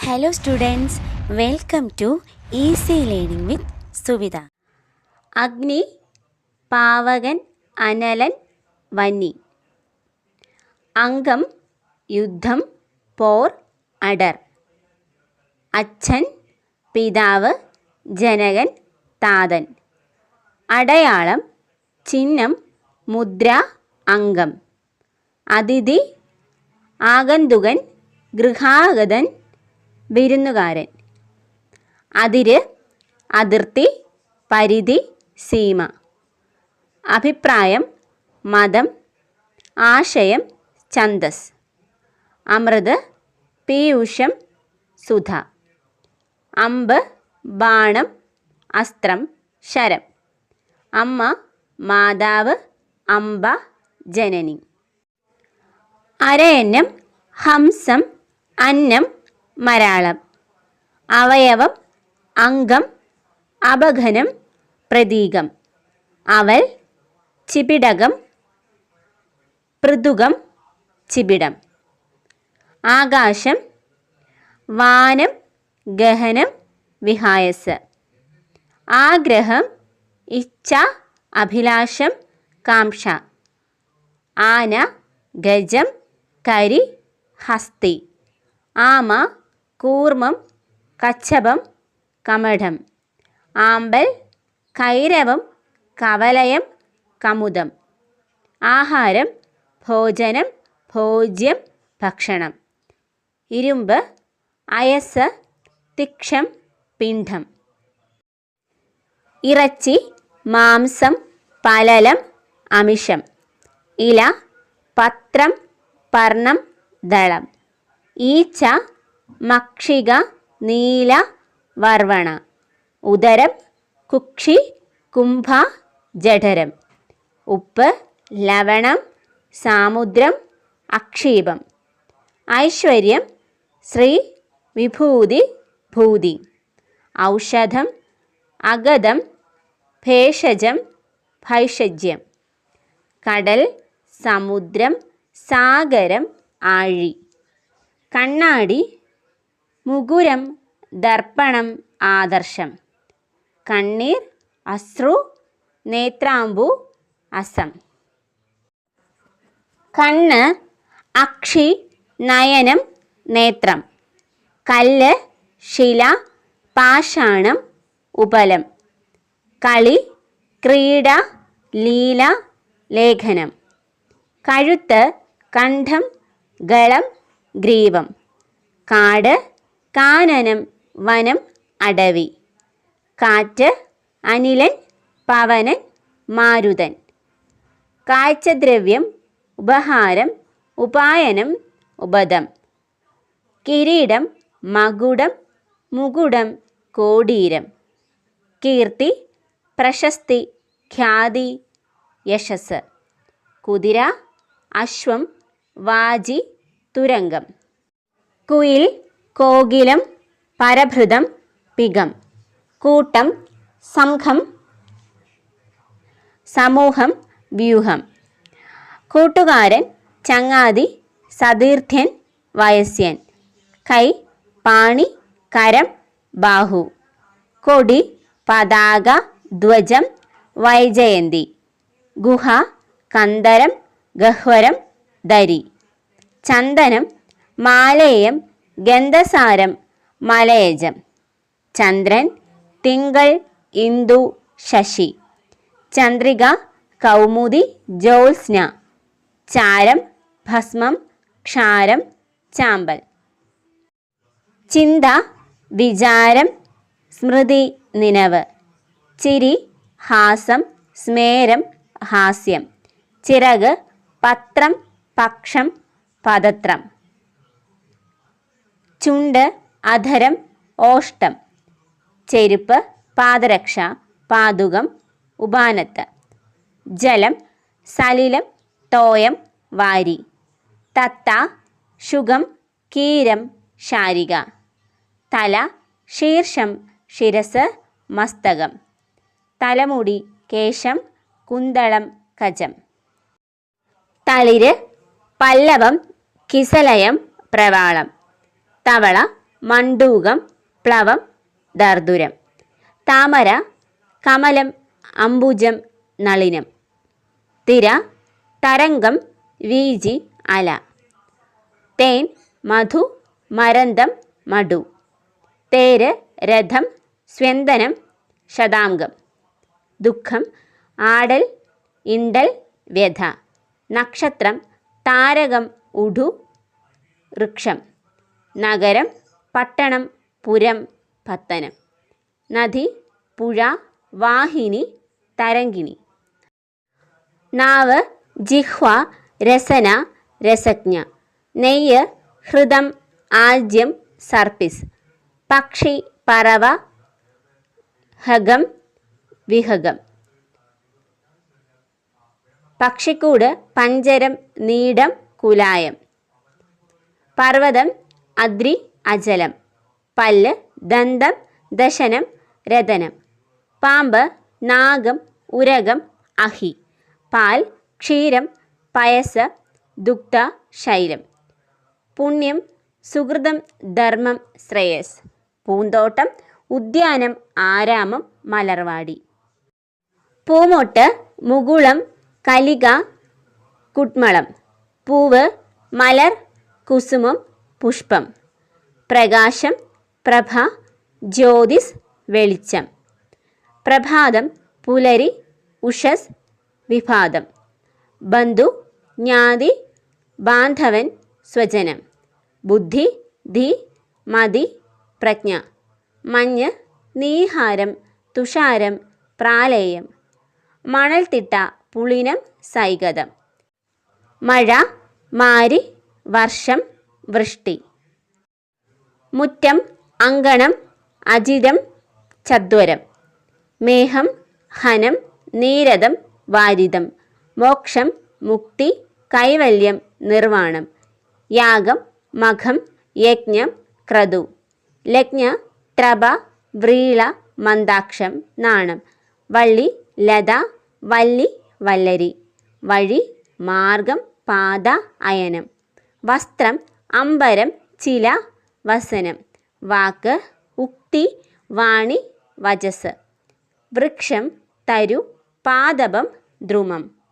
Hello students, welcome to Easy Learning with Suvida. അഗ്നി, പാവകൻ, അനലൻ, വന്നി. അംഗം, യുദ്ധം, പോർ, അടർ. അച്ഛൻ, പിതാവ്, ജനകൻ, താതൻ. അടയാളം, ചിഹ്നം, മുദ്ര, അംഗം. അതിഥി, ആഗന്തുകൻ, ഗൃഹാഗതൻ, വിരുന്നുകാരൻ. അതിര്, അതിർത്തി, പരിധി, സീമ. അഭിപ്രായം, മതം, ആശയം, ഛന്ദസ്. അമൃത്, പീയൂഷം, സുധ. അമ്പ്, ബാണം, അസ്ത്രം, ശരം. അമ്മ, മാതാവ്, അംബ, ജനനി. അരയന്നം, ഹംസം, അന്നം, മരാളം. അവയവം, അംഗം, അപഘനം, പ്രതീകം. അവൽ, ചിപിടകം, പൃഥുകം, ചിപിടം. ആകാശം, വാനം, ഗഹനം, വിഹായസ്. ആഗ്രഹം, ഇച്ഛ, അഭിലാഷം, കാംക്ഷ. ആന, ഗജം, കരി, ഹസ്തി. ആമ, കൂർമ്മം, കച്ഛപം, കമഠം. ആമ്പൽ, കൈരവം, കവലയം, കമുദം. ആഹാരം, ഭോജനം, ഭോജ്യം, ഭക്ഷണം. ഇരുമ്പ്, അയസ്, തിക്ഷം, പിണ്ഡം. ഇറച്ചി, മാംസം, പലലം, അമിഷം. ഇല, പത്രം, പർണം, ദളം. ഈച്ച, മക്ഷിക, നീല, വർവണ. ഉദരം, കുക്ഷി, കുംഭ, ജഠരം. ഉപ്പ്, ലവണം, സാമുദ്രം, അക്ഷീപം. ഐശ്വര്യം, ശ്രീ, വിഭൂതി, ഭൂതി. ഔഷധം, അഗതം, ഭേഷജം, ഭൈഷജ്യം. കടൽ, സമുദ്രം, സാഗരം, ആഴി. കണ്ണാടി, മുകുരം, ദർപ്പണം, ആദർശം. കണ്ണീർ, അശ്രു, നേത്രാംബു, അസം. കണ്ണ്, അക്ഷി, നയനം, നേത്രം. കല്ല്, ശില, പാഷാണം, ഉപലം. കളി, ക്രീഡ, ലീല, ലേഖനം. കഴുത്ത്, കണ്ഠം, ഗളം, ഗ്രീവം. കാട്, കാനനം, വനം, അടവി. കാറ്റ്, അനിലൻ, പവനൻ, മാരുതൻ. കാഴ്ചദ്രവ്യം, ഉപഹാരം, ഉപായനം, ഉപദം. കിരീടം, മകുടം, മുകുടം, കോടീരം. കീർത്തി, പ്രശസ്തി, ഖ്യാതി, യശസ്. കുതിര, അശ്വം, വാജി, തുരങ്കം. കുയിൽ, കോകിലം, പരഭൃതം, പികം. കൂട്ടം, സംഘം, സമൂഹം, വ്യൂഹം. കൂട്ടുകാരൻ, ചങ്ങാതി, സതീർത്ഥ്യൻ, വയസ്യൻ. കൈ, പാണി, കരം, ബാഹു. കൊടി, പതാക, ധ്വജം, വൈജയന്തി. ഗുഹ, കന്ദരം, ഗഹ്വരം, ദരി. ചന്ദനം, മാലേയം, ഗന്ധസാരം, മലയജം. ചന്ദ്രൻ, തിങ്കൾ, ഇന്ദു, ശശി. ചന്ദ്രിക, കൗമുദി, ജ്യോത്സ്ന. ചാരം, ഭസ്മം, ക്ഷാരം, ചാമ്പൽ. ചിന്ത, വിചാരം, സ്മൃതി, നിനവ്. ചിരി, ഹാസം, സ്മേരം, ഹാസ്യം. ചിറക്, പത്രം, പക്ഷം, പദത്രം. ചുണ്ട്, അധരം, ഓഷ്ടം. ചെരുപ്പ്, പാദരക്ഷ, പാദുകം, ഉപാനത്ത്. ജലം, സലിലം, തോയം, വാരി. തത്ത, ശുകം, കീരം, ശാരിക. തല, ശീർഷം, ശിരസ്, മസ്തകം. തലമുടി, കേശം, കുന്തളം, കജം. തളിര്, പല്ലവം, കിസലയം, പ്രവാളം. തവള, മണ്ഡൂകം പ്ലവം ദർദുരം. താമര കമലം അംബുജം നളിനം. തിര തരംഗം വീജി അല. തേൻ മധു മരന്തം മടു. തേര് രഥം സ്യന്ദനം ശതാംഗം. ദുഃഖം ആടൽ ഇണ്ടൽ വ്യഥ. നക്ഷത്രം താരകം ഉഡു വൃക്ഷം. നഗരം പട്ടണം പുരം പത്തനം. നദി പുഴ വാഹിനി തരംഗിണി. നാവ് ജിഹ്വ രസന രസജ്ഞ. നെയ്യ് ഹൃദം ആജ്യം സർപ്പിസ്. പക്ഷി പറവ ഹകം വിഹകം. പക്ഷിക്കൂട് പഞ്ചരം നീടം കുലായം. പർവ്വതം അദ്രി അചലം. പല്ല് ദന്തം ദശനം രതനം. പാമ്പ് നാഗം ഉരകം അഹി. പാൽ ക്ഷീരം പയസ് ദുഗ്ധ ശൈലം. പുണ്യം സുഹൃതം ധർമ്മം ശ്രേയസ്. പൂന്തോട്ടം ഉദ്യാനം ആരാമം മലർവാടി. പൂമൊട്ട് മുകുളം കലിക കുട്മളം. പൂവ് മലർ കുസുമം പുഷ്പം. പ്രകാശം പ്രഭ ജ്യോതിസ് വെളിച്ചം. പ്രഭാതം പുലരി ഉഷസ് വിഭാതം. ബന്ധു ജ്ഞാതി ബാന്ധവൻ സ്വജനം. ബുദ്ധി ധി മതി പ്രജ്ഞ. മഞ്ഞ് നീഹാരം തുഷാരം പ്രാലേയം. മണൽത്തിട്ട പുളിനം സൈകതം. മഴ മാരി വർഷം വൃഷ്ടി. മുറ്റം അങ്കണം അജിതം ചദ്വരം. മേഹം ഹനം നീരദം വാരിതം. മോക്ഷം മുക്തി കൈവല്യം നിർവാണം. യാഗം മഖം യജ്ഞം ക്രതു. ലഗ്ന ട്രഭ വ്രീള മന്ദാക്ഷം നാണം. വള്ളി ലത വല്ലി വല്ലരി. വഴി മാർഗം പാത അയനം. വസ്ത്രം അംബരം ചില വസനം. വാക്ക് ഉക്തി വാണി വചസ്. വൃക്ഷം തരു പാദപം ദ്രുമം.